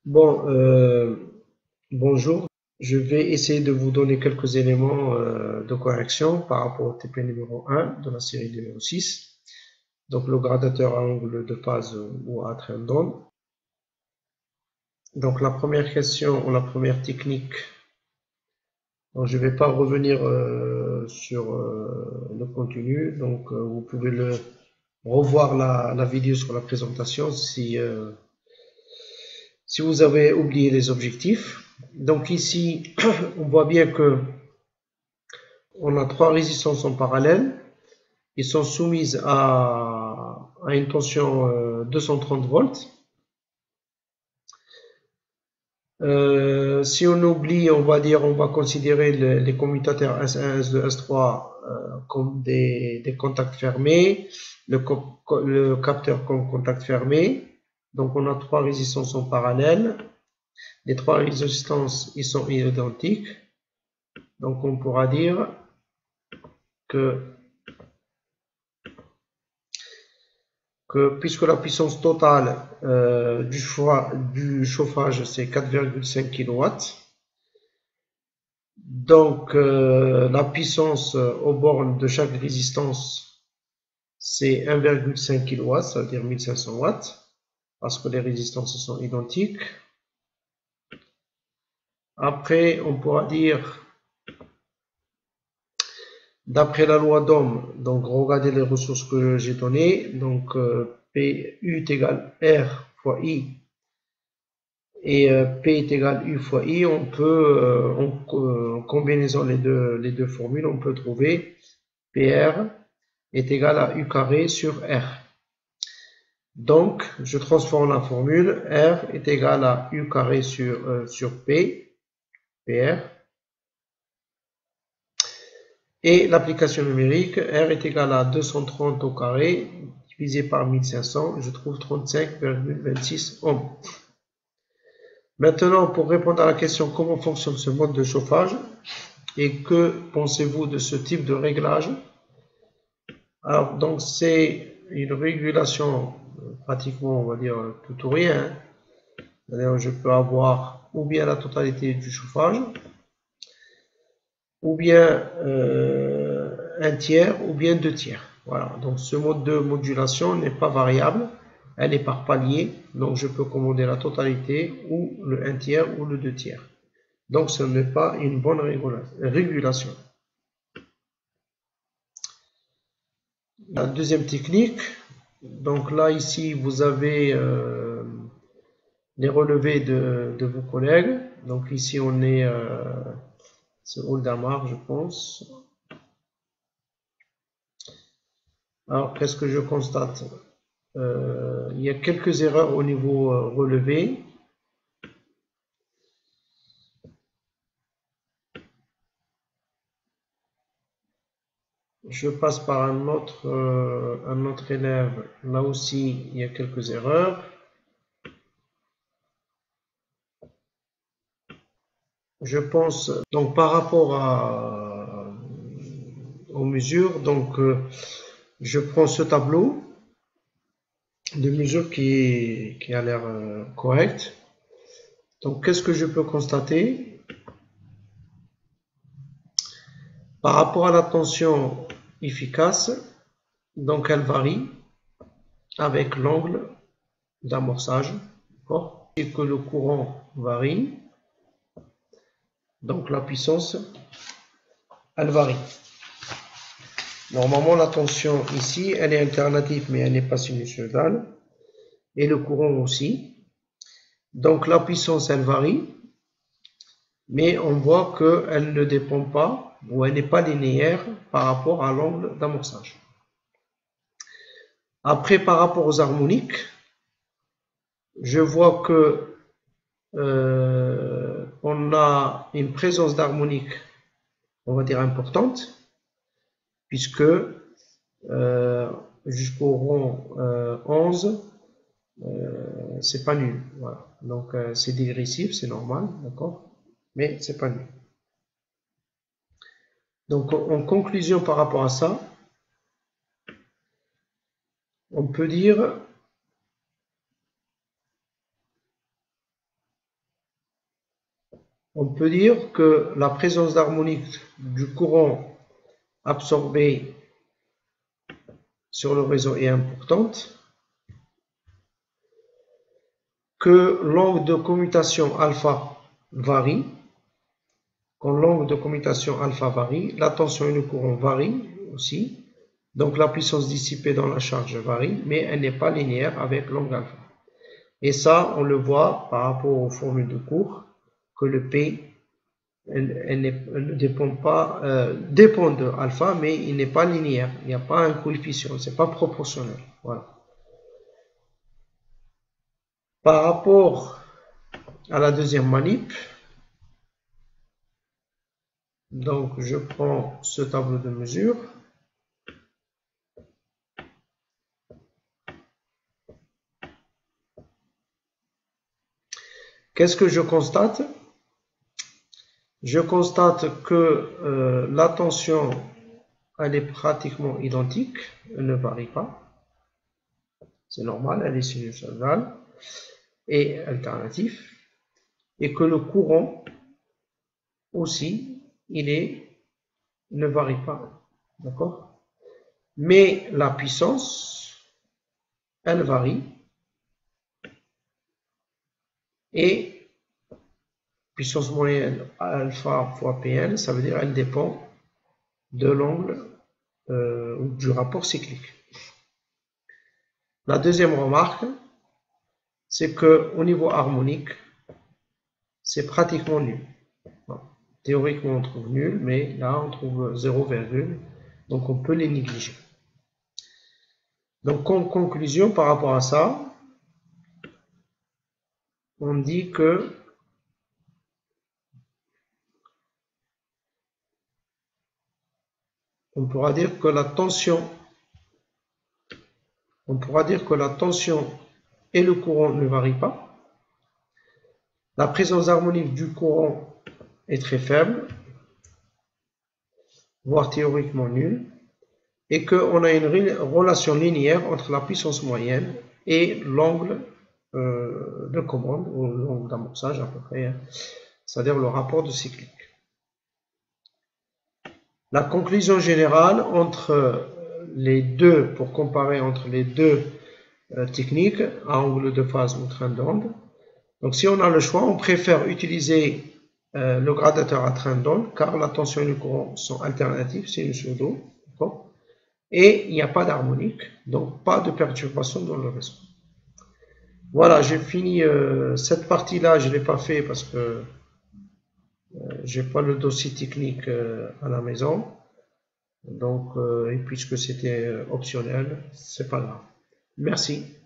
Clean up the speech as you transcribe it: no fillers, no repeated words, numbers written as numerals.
Bon, bonjour. Je vais essayer de vous donner quelques éléments de correction par rapport au TP numéro 1 de la série numéro 6. Donc, le gradateur à angle de phase ou à train d'onde. Donc, la première question ou la première technique. Donc, je ne vais pas revenir sur le contenu. Donc, vous pouvez revoir la vidéo sur la présentation si vous avez oublié les objectifs. Donc ici, on voit bien que on a trois résistances en parallèle. Ils sont soumises à une tension 230 volts. Si on oublie, on va considérer les commutateurs S1, S2, S3 comme des contacts fermés, le capteur comme contact fermé. Donc on a trois résistances en parallèle. Les trois résistances, ils sont identiques. Donc on pourra dire que puisque la puissance totale du chauffage c'est 4,5 kW, donc la puissance aux bornes de chaque résistance c'est 1,5 kW, ça veut dire 1500 watts, parce que les résistances sont identiques. Après, on pourra dire, d'après la loi d'Ohm, donc regardez les ressources que j'ai données, donc P U est égal R fois I et P est égal U fois I, on peut, en combinaison les deux formules, on peut trouver PR est égal à U carré sur R. Donc, je transforme la formule, R est égal à U carré sur P, PR, et l'application numérique, R est égal à 230 au carré, divisé par 1500, je trouve 35,26 ohms. Maintenant, pour répondre à la question comment fonctionne ce mode de chauffage et que pensez-vous de ce type de réglage? Alors, donc c'est une régulation pratiquement, on va dire, tout ou rien. C'est-à-dire, je peux avoir ou bien la totalité du chauffage, ou bien un tiers, ou bien deux tiers. Voilà, donc ce mode de modulation n'est pas variable, elle est par palier, donc je peux commander la totalité, ou le 1 tiers, ou le 2 tiers. Donc ce n'est pas une bonne régulation. La deuxième technique, donc là ici vous avez les relevés de vos collègues. Donc ici on est, c'est Oldamar je pense. Alors qu'est-ce que je constate? Il y a quelques erreurs au niveau relevé. Je passe par un autre élève. Là aussi, il y a quelques erreurs. Je pense, donc par rapport aux mesures, donc je prends ce tableau de mesures qui a l'air correct. Donc qu'est-ce que je peux constater? Par rapport à la tension efficace, donc elle varie avec l'angle d'amorçage, et que le courant varie, donc la puissance, elle varie. Normalement, la tension ici, elle est alternative, mais elle n'est pas sinusoïdale, et le courant aussi. Donc la puissance, elle varie, mais on voit qu'elle ne dépend pas, ou elle n'est pas linéaire par rapport à l'angle d'amorçage. Après, par rapport aux harmoniques, je vois que on a une présence d'harmonique, on va dire importante, puisque jusqu'au rond 11, c'est pas nul. Voilà. Donc c'est dégressif, c'est normal, d'accord, mais c'est pas nul. Donc en conclusion par rapport à ça, on peut dire On peut dire que la présence d'harmonique du courant absorbé sur le réseau est importante, que l'angle de commutation alpha varie. Quand l'angle de commutation alpha varie, la tension et le courant varient aussi. Donc la puissance dissipée dans la charge varie, mais elle n'est pas linéaire avec l'angle alpha. Et ça, on le voit par rapport aux formules de cours, que le P elle ne dépend pas, dépend de alpha, mais il n'est pas linéaire. Il n'y a pas un coefficient, c'est pas proportionnel. Voilà. Par rapport à la deuxième manip, donc je prends ce tableau de mesure. Qu'est-ce que je constate? Je constate que la tension, elle est pratiquement identique, elle ne varie pas. C'est normal, elle est sinusoïdale et alternatif. Et que le courant aussi, ne varie pas. D'accord? Mais la puissance, elle varie. Et puissance moyenne alpha fois Pn, ça veut dire elle dépend de l'angle ou du rapport cyclique. La deuxième remarque, c'est qu'au niveau harmonique, c'est pratiquement nul. Bon, théoriquement, on trouve nul, mais là, on trouve 0, donc on peut les négliger. Donc, en conclusion, par rapport à ça, on dit que on pourra dire que la tension et le courant ne varient pas. La présence harmonique du courant est très faible, voire théoriquement nulle, et qu'on a une relation linéaire entre la puissance moyenne et l'angle de commande, ou l'angle d'amorçage à peu près, c'est-à-dire le rapport de cyclique. La conclusion générale entre les deux, pour comparer entre les deux techniques, à angle de phase ou train d'onde. Donc si on a le choix, on préfère utiliser le gradateur à train d'onde, car la tension et le courant sont alternatifs, sinusoïdaux, et il n'y a pas d'harmonique, donc pas de perturbation dans le réseau. Voilà, j'ai fini cette partie-là, je ne l'ai pas fait parce que j'ai pas le dossier technique à la maison. Donc, et puisque c'était optionnel, c'est pas grave. Merci.